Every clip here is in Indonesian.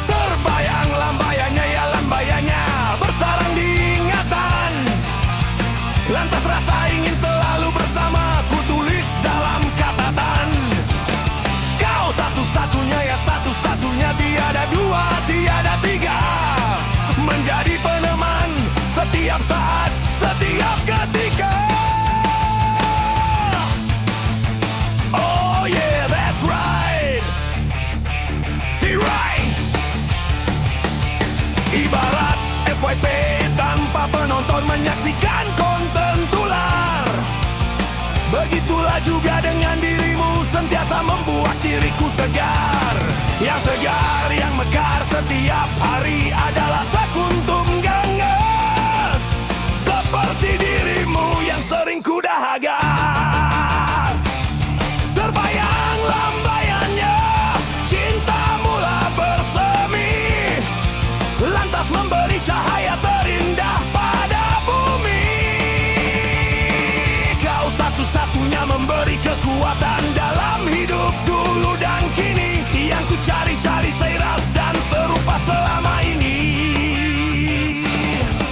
Terbayang lambayannya ya lambayannya bersarang di ingatan. Lantas rasa ingin selalu bersama ku tulis dalam catatan. Kau satu-satunya ya satu-satunya, tiada dua, tiada tiga. Menjadi peneman setiap saat, setiap ketika. Oh yeah, that's right. Right. Ibarat FYP tanpa penonton menyaksikan konten tular. Begitulah juga dengan dirimu, sentiasa membuat diriku segar. Yang segar, yang mekar setiap hari adalah sekuntum gangat. Seperti dirimu yang sering ku dahaga. Terbayang lambayannya, cinta mula bersemi. Lantas memberi cahaya terindah pada bumi. Kau satu-satunya memberi kekuatan dalam hidup dulu dan kini. Yang ku cari-cari seiras dan serupa selama ini.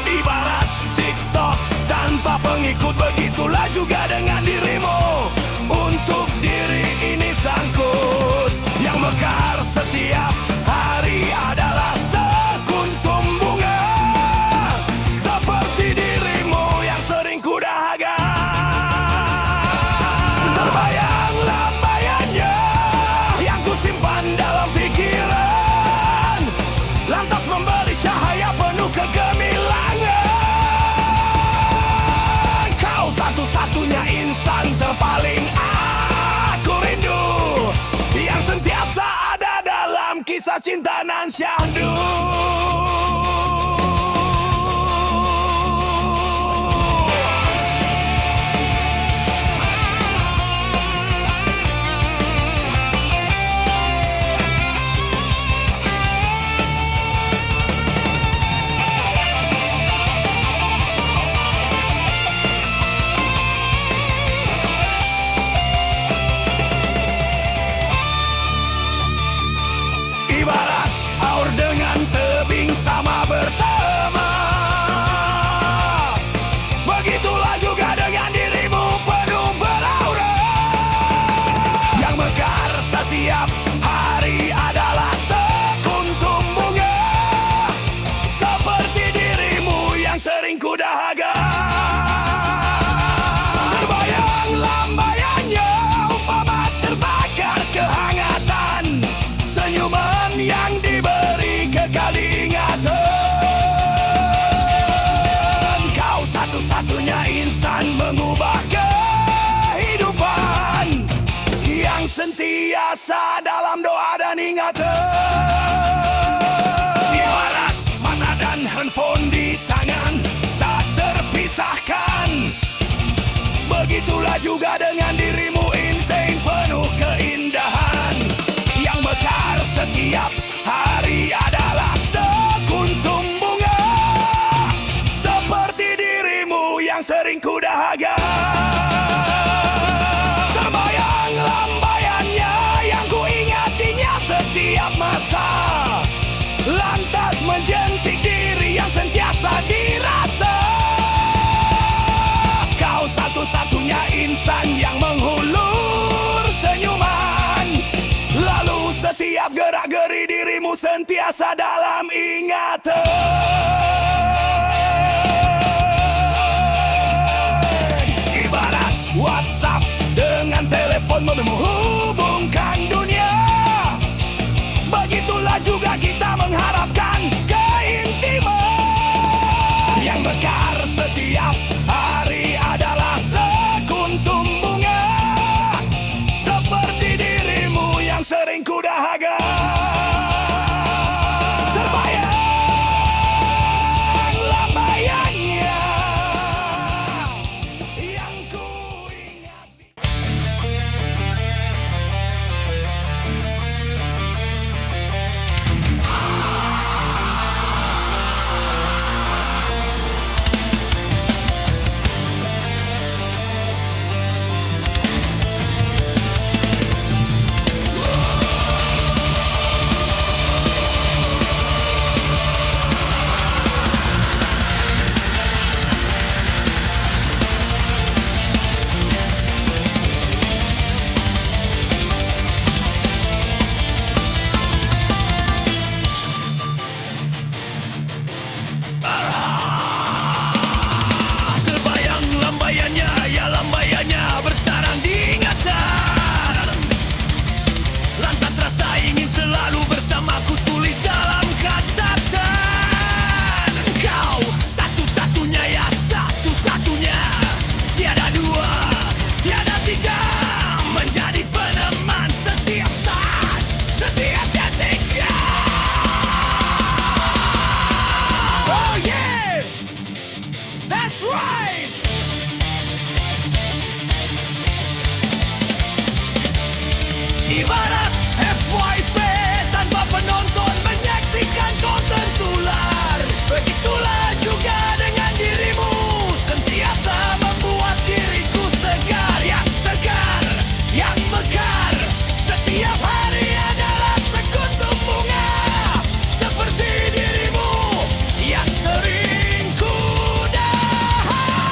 Ibarat TikTok tanpa pengikut, begitulah juga dengan dirimu. Untuk diri ini sangkut, yang mekar setiap hari adalah sekuntum bunga. Seperti dirimu yang sering ku dahaga. Terbayang lambayannya yang ku simpan dalam pikiran. Lantas memberi cahaya penuh kegemilangan. Kau satu-satunya insan terpaling aku rindu, yang sentiasa ada dalam kisah cinta nan syahdu. Ibarat aur dengan tebing sama bersama. Begitulah juga dengan dirimu penuh beraura. Yang mekar setiap hari adalah sekuntum bunga. Seperti dirimu yang sering ku dahaga. Terbayang lambayannya umpama terbakar kehangatan. Senyuman yang diberi kekal ingatan. Kau satu-satunya insan mengubah kehidupan, yang sentiasa dalam doa dan ingatan. Ibarat mata dan handphone di tangan tak terpisahkan. Begitulah juga dengan dirimu, insane penuh keindahan. Yang mekar setiap hari adalah sekuntum bunga. Seperti dirimu yang sering ku dahaga. Terbayang lambayannya yang ku ingatinya setiap masa. Lantas menjentik diri yang sentiasa dirasa. Kau satu-satunya insan yang menghulur senyuman. Lalu setiap gerak-geri dirimu sentiasa dalam ingatan. Ibarat WhatsApp dengan telepon menghubungkan dunia. Begitulah juga kita mengharapkan keintiman. Yang mekar setiap hari adalah sekuntum bunga. Seperti dirimu yang sering ku dahaga. Terbayang That's right. Ibarat FYP tanpa penonton menyaksikan konten tular. Begitulah juga dengan dirimu, sentiasa membuat diriku segar. Yang segar, yang mekar, setiap hari adalah sekuntum bunga. Seperti dirimu yang sering ku dahak.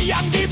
yang di